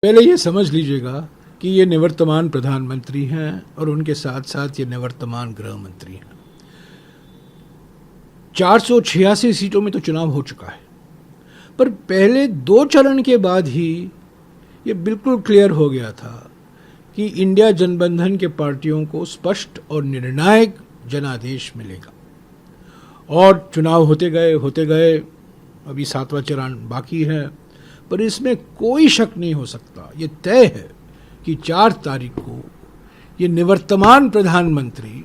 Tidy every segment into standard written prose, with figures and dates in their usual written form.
पहले ये समझ लीजिएगा कि ये निवर्तमान प्रधानमंत्री हैं और उनके साथ साथ ये निवर्तमान गृह मंत्री हैं। 486 सीटों में तो चुनाव हो चुका है, पर पहले 2 चरण के बाद ही ये बिल्कुल क्लियर हो गया था कि इंडिया जनबंधन के पार्टियों को स्पष्ट और निर्णायक जनादेश मिलेगा। और चुनाव होते गए, अभी 7वां चरण बाकी है, पर इसमें कोई शक नहीं हो सकता, ये तय है कि 4 तारीख को ये निवर्तमान प्रधानमंत्री,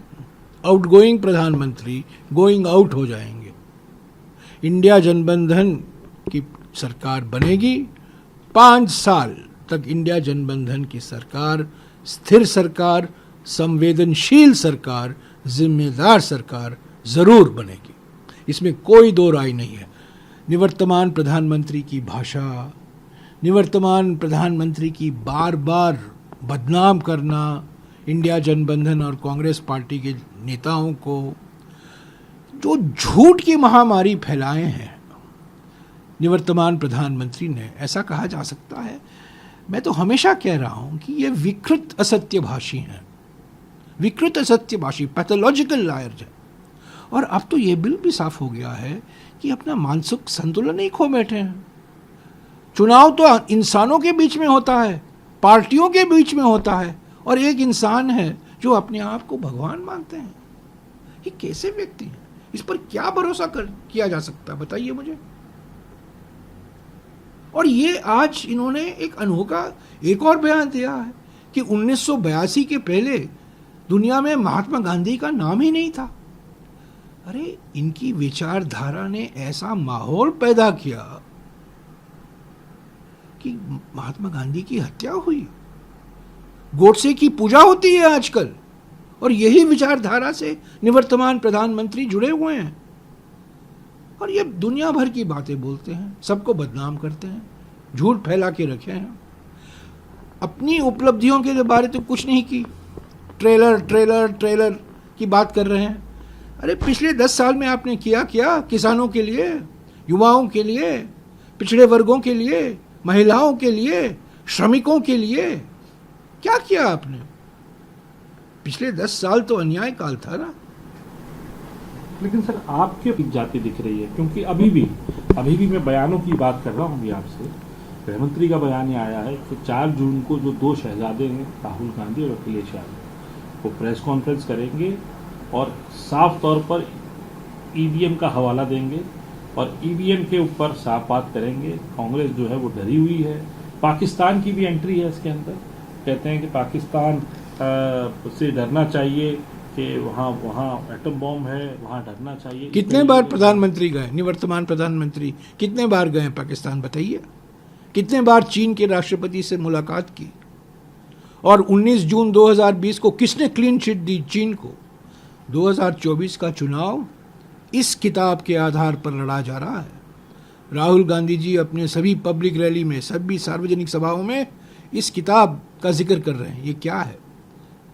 आउटगोइंग प्रधानमंत्री गोइंग आउट हो जाएंगे। इंडिया जनबंधन की सरकार बनेगी। 5 साल तक इंडिया जनबंधन की सरकार स्थिर सरकार, संवेदनशील सरकार, जिम्मेदार सरकार जरूर बनेगी, इसमें कोई दो राय नहीं है। निवर्तमान प्रधानमंत्री की भाषा, निवर्तमान प्रधानमंत्री की बार बार बदनाम करना इंडिया जनबंधन और कांग्रेस पार्टी के नेताओं को, जो झूठ की महामारी फैलाए हैं निवर्तमान प्रधानमंत्री ने, ऐसा कहा जा सकता है। मैं तो हमेशा कह रहा हूं कि ये विकृत असत्यभाषी हैं, विकृत असत्यभाषी, पैथोलॉजिकल लायर्स हैं। और अब तो ये बिल भी साफ हो गया है कि अपना मानसिक संतुलन ही खो बैठे हैं। चुनाव तो इंसानों के बीच में होता है, पार्टियों के बीच में होता है, और एक इंसान है जो अपने आप को भगवान मानते हैं। ये कैसे व्यक्ति हैं? इस पर क्या भरोसा किया जा सकता है, बताइए मुझे। और ये आज इन्होंने एक अनोखा एक और बयान दिया है कि 1982 के पहले दुनिया में महात्मा गांधी का नाम ही नहीं था। अरे, इनकी विचारधारा ने ऐसा माहौल पैदा किया कि महात्मा गांधी की हत्या हुई, गोडसे की पूजा होती है आजकल, और यही विचारधारा से निवर्तमान प्रधानमंत्री जुड़े हुए हैं। और ये दुनिया भर की बातें बोलते हैं, सबको बदनाम करते हैं, झूठ फैला के रखे हैं। अपनी उपलब्धियों के बारे तो कुछ नहीं की, ट्रेलर की बात कर रहे हैं। अरे, पिछले 10 साल में आपने किया क्या किसानों के लिए, युवाओं के लिए, पिछड़े वर्गों के लिए, महिलाओं के लिए, श्रमिकों के लिए? क्या किया आपने? पिछले 10 साल तो अन्याय काल था ना। लेकिन सर, आपके जाति दिख रही है, क्योंकि अभी भी मैं बयानों की बात कर रहा हूँ। अभी आपसे गृहमंत्री का बयान ये आया है कि 4 जून को जो 2 शहजादे हैं, राहुल गांधी और अखिलेश यादव, वो प्रेस कॉन्फ्रेंस करेंगे और साफ तौर पर ईवीएम का हवाला देंगे और ईवीएम के ऊपर साफ बात करेंगे। कांग्रेस जो है वो डरी हुई है। पाकिस्तान की भी एंट्री है इसके अंदर। कहते हैं कि पाकिस्तान से डरना चाहिए कि वहाँ एटम बॉम्ब है, वहाँ डरना चाहिए। कितने बार प्रधानमंत्री गए, निवर्तमान प्रधानमंत्री कितने बार गए पाकिस्तान, बताइए? कितने बार चीन के राष्ट्रपति से मुलाकात की? और 19 जून 2020 को किसने क्लीन चिट दी चीन को? 2024 का चुनाव इस किताब के आधार पर लड़ा जा रहा है। राहुल गांधी जी अपने सभी पब्लिक रैली में, सभी सार्वजनिक सभाओं में इस किताब का जिक्र कर रहे हैं। ये क्या है?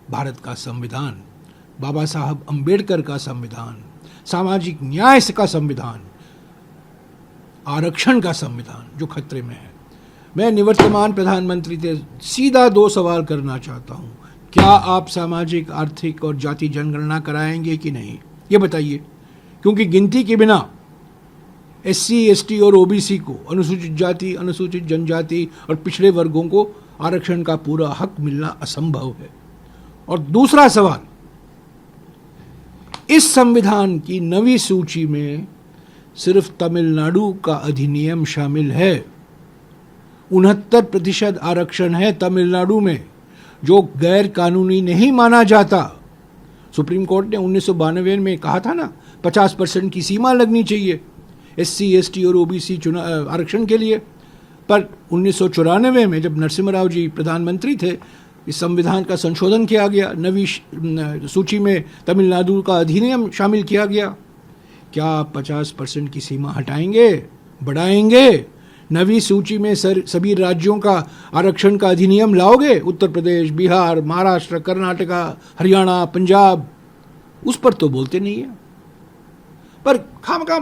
भारत का संविधान, बाबा साहब अंबेडकर का संविधान, सामाजिक न्याय का संविधान, आरक्षण का संविधान जो खतरे में है। मैं निवर्तमान प्रधानमंत्री से सीधा 2 सवाल करना चाहता हूं। क्या आप सामाजिक, आर्थिक और जाति जनगणना कराएंगे कि नहीं, ये बताइए। क्योंकि गिनती के बिना SC, ST और OBC को, अनुसूचित जाति, अनुसूचित जनजाति और पिछड़े वर्गों को आरक्षण का पूरा हक मिलना असंभव है। और दूसरा सवाल, इस संविधान की नवी सूची में सिर्फ तमिलनाडु का अधिनियम शामिल है। 69% आरक्षण है तमिलनाडु में, जो गैर कानूनी नहीं माना जाता। सुप्रीम कोर्ट ने 1992 में कहा था ना, 50% की सीमा लगनी चाहिए SC, ST और OBC आरक्षण के लिए। पर 1994 में जब नरसिम्हा राव जी प्रधानमंत्री थे, इस संविधान का संशोधन किया गया, नवी सूची में तमिलनाडु का अधिनियम शामिल किया गया। क्या आप 50% की सीमा हटाएंगे, बढ़ाएंगे? नवी सूची में सभी राज्यों का आरक्षण का अधिनियम लाओगे? उत्तर प्रदेश, बिहार, महाराष्ट्र, कर्नाटका, हरियाणा, पंजाब? उस पर तो बोलते नहीं है, पर खामखा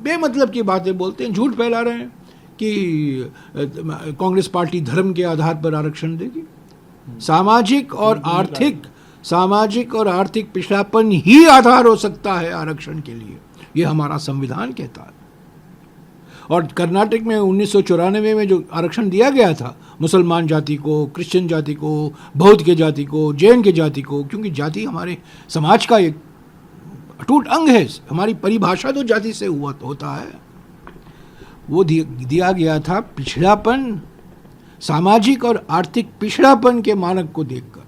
बेमतलब की बातें बोलते हैं, झूठ फैला रहे हैं कि कांग्रेस पार्टी धर्म के आधार पर आरक्षण देगी। सामाजिक और आर्थिक पिछड़ापन ही आधार हो सकता है आरक्षण के लिए, ये हमारा संविधान कहता है। और कर्नाटक में 1994 में जो आरक्षण दिया गया था मुसलमान जाति को, क्रिश्चियन जाति को, बौद्ध के जाति को, जैन के जाति को, क्योंकि जाति हमारे समाज का एक अटूट अंग है, हमारी परिभाषा तो जाति से होता है, वो दिया गया था पिछड़ापन, सामाजिक और आर्थिक पिछड़ापन के मानक को देखकर।